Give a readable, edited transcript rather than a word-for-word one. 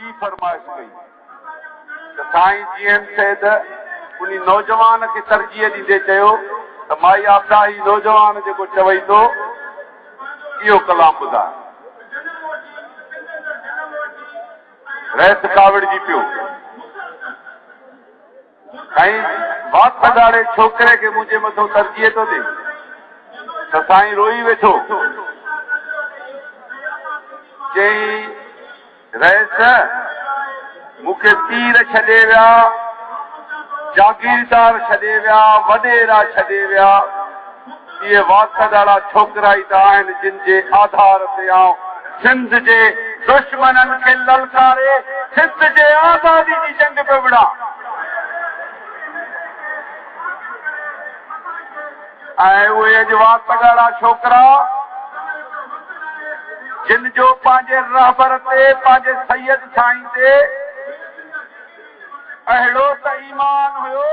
की फरमाइश कई तो साईं जीएम सैद उन नौजवान के तरजीह दींदे चयो तो माई आपदा ही नौजवान जो चवई तो इहो कलाम ॿुधा रैस कावड़ जी पियो साईं बात पधारे छोकरे के मुझे मथो तरजीह तो दे तो साईं रोई वेठो चई रैस मूंखे तीर छॾे विया जागीरदार छॾे विया वॾेरा छॾे विया इहे वातदारा छोकिरा ई त आहिनि जिन जे आधार ते आऊं सिंध जे दुश्मननि खे ललकारे सिंध जे आज़ादी जी जंग पियो विड़ा ऐं उहे अॼु वातदारा छोकिरा जिन जो पंहिंजे रहबर ते पंहिंजे सैयद साईं ते अहिड़ो त ईमान हुयो